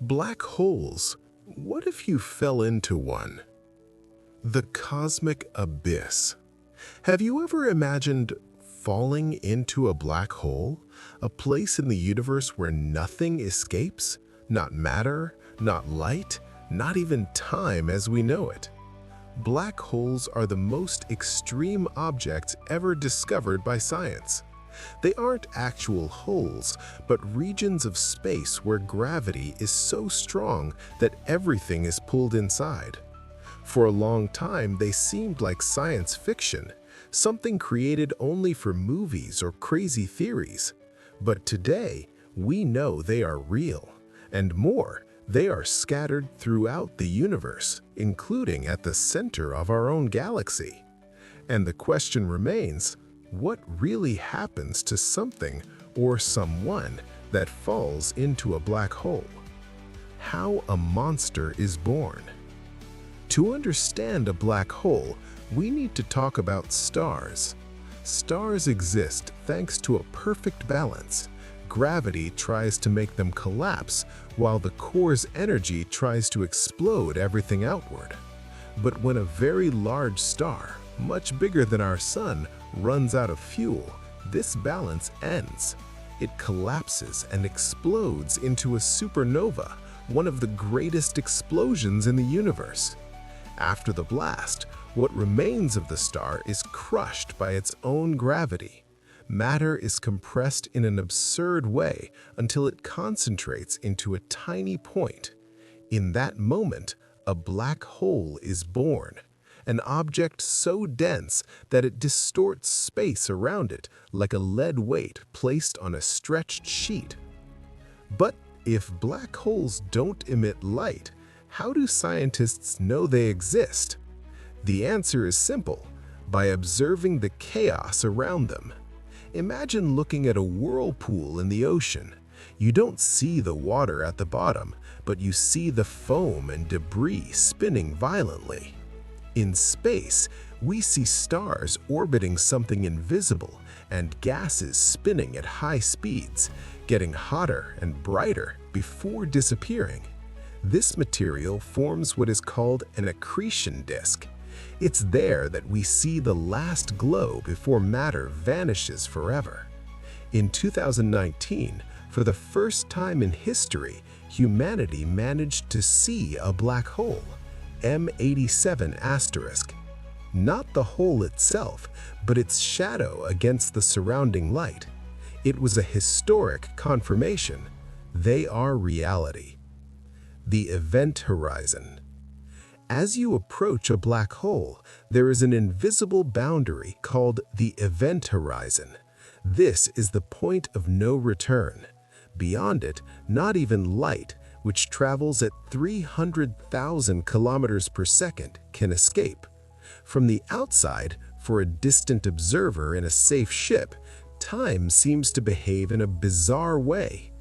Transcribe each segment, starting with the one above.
Black holes. What if you fell into one? The cosmic abyss. Have you ever imagined falling into a black hole? A place in the universe where nothing escapes? Not matter, not light, not even time as we know it. Black holes are the most extreme objects ever discovered by science. They aren't actual holes, but regions of space where gravity is so strong that everything is pulled inside. For a long time, they seemed like science fiction, something created only for movies or crazy theories. But today, we know they are real. And more, they are scattered throughout the universe, including at the center of our own galaxy. And the question remains, what really happens to something or someone that falls into a black hole? How a monster is born. To understand a black hole, we need to talk about stars. Stars exist thanks to a perfect balance. Gravity tries to make them collapse, while the core's energy tries to explode everything outward. But when a very large star, much bigger than our sun, runs out of fuel, this balance ends. It collapses and explodes into a supernova, one of the greatest explosions in the universe. After the blast, what remains of the star is crushed by its own gravity. Matter is compressed in an absurd way until it concentrates into a tiny point. In that moment, a black hole is born. An object so dense that it distorts space around it like a lead weight placed on a stretched sheet. But if black holes don't emit light, how do scientists know they exist? The answer is simple: by observing the chaos around them. Imagine looking at a whirlpool in the ocean. You don't see the water at the bottom, but you see the foam and debris spinning violently. In space, we see stars orbiting something invisible and gases spinning at high speeds, getting hotter and brighter before disappearing. This material forms what is called an accretion disk. It's there that we see the last glow before matter vanishes forever. In 2019, for the first time in history, humanity managed to see a black hole. M87*. Not the hole itself, but its shadow against the surrounding light. It was a historic confirmation. They are reality. The event horizon. As you approach a black hole, there is an invisible boundary called the event horizon. This is the point of no return. Beyond it, not even light, which travels at 300,000 kilometers per second, can escape. From the outside, for a distant observer in a safe ship, time seems to behave in a bizarre way.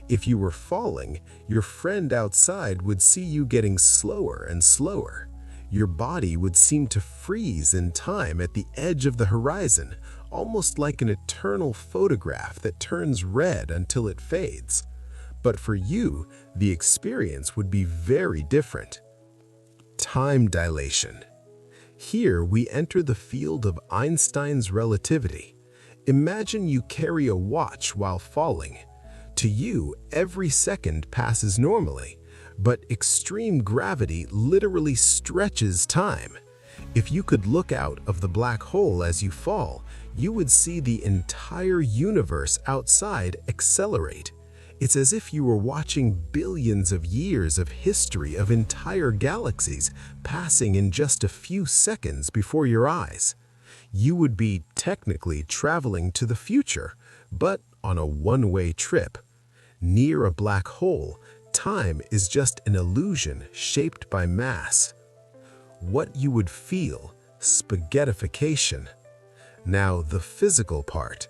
If you were falling, your friend outside would see you getting slower and slower. Your body would seem to freeze in time at the edge of the horizon, almost like an eternal photograph that turns red until it fades. But for you, the experience would be very different. Time dilation. Here we enter the field of Einstein's relativity. Imagine you carry a watch while falling. To you, every second passes normally, but extreme gravity literally stretches time. If you could look out of the black hole as you fall, you would see the entire universe outside accelerate. It's as if you were watching billions of years of history of entire galaxies passing in just a few seconds before your eyes. You would be technically traveling to the future, but on a one-way trip. Near a black hole, time is just an illusion shaped by mass. What you would feel: spaghettification. Now, the physical part.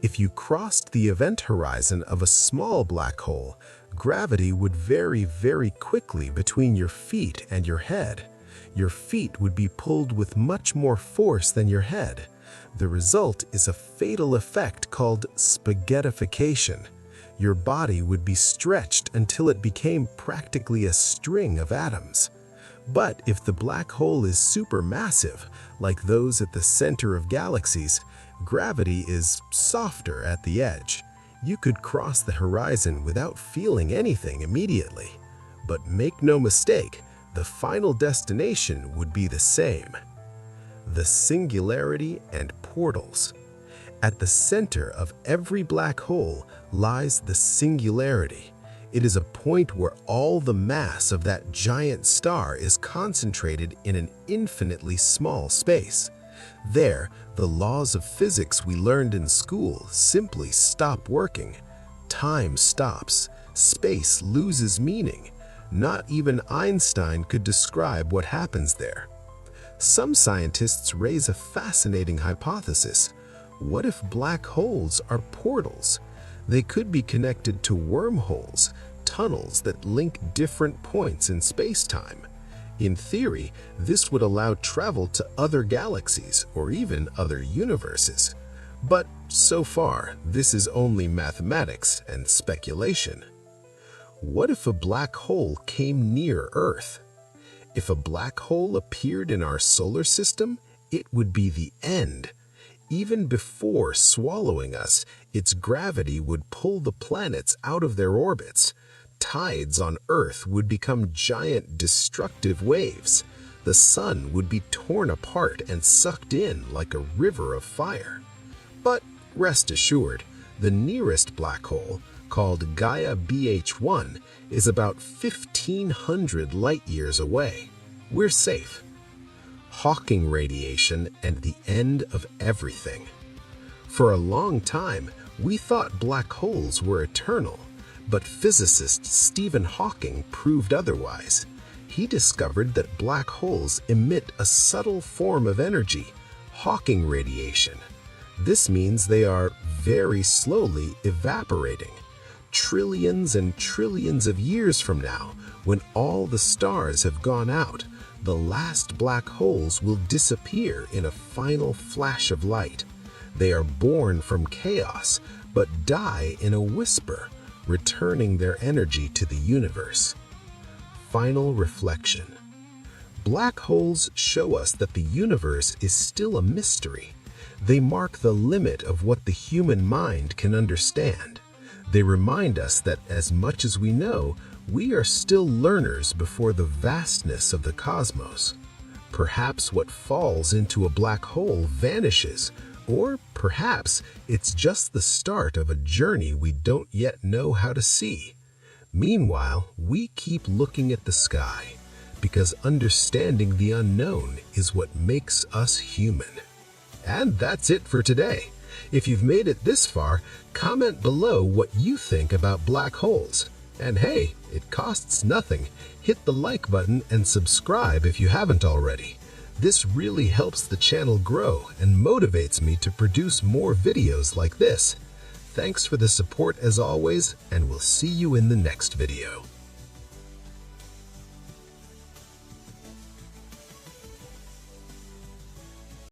If you crossed the event horizon of a small black hole, gravity would vary very quickly between your feet and your head. Your feet would be pulled with much more force than your head. The result is a fatal effect called spaghettification. Your body would be stretched until it became practically a string of atoms. But if the black hole is supermassive, like those at the center of galaxies, gravity is softer at the edge. You could cross the horizon without feeling anything immediately. But make no mistake, the final destination would be the same. The singularity and portals. At the center of every black hole lies the singularity. It is a point where all the mass of that giant star is concentrated in an infinitely small space. There, the laws of physics we learned in school simply stop working. Time stops. Space loses meaning. Not even Einstein could describe what happens there. Some scientists raise a fascinating hypothesis. What if black holes are portals? They could be connected to wormholes, tunnels that link different points in space-time. In theory, this would allow travel to other galaxies or even other universes. But so far, this is only mathematics and speculation. What if a black hole came near Earth? If a black hole appeared in our solar system, it would be the end. Even before swallowing us, its gravity would pull the planets out of their orbits. Tides on Earth would become giant destructive waves. The sun would be torn apart and sucked in like a river of fire. But rest assured, the nearest black hole, called Gaia BH1, is about 1,500 light-years away. We're safe. Hawking radiation and the end of everything. For a long time, we thought black holes were eternal, but physicist Stephen Hawking proved otherwise. He discovered that black holes emit a subtle form of energy, Hawking radiation. This means they are very slowly evaporating. Trillions and trillions of years from now, when all the stars have gone out, the last black holes will disappear in a final flash of light. They are born from chaos, but die in a whisper, returning their energy to the universe. Final reflection. Black holes show us that the universe is still a mystery. They mark the limit of what the human mind can understand. They remind us that as much as we know, we are still learners before the vastness of the cosmos. Perhaps what falls into a black hole vanishes, or perhaps it's just the start of a journey we don't yet know how to see. Meanwhile, we keep looking at the sky, because understanding the unknown is what makes us human. And that's it for today. If you've made it this far, comment below what you think about black holes. And hey, it costs nothing. Hit the like button and subscribe if you haven't already. This really helps the channel grow and motivates me to produce more videos like this. Thanks for the support as always, and we'll see you in the next video.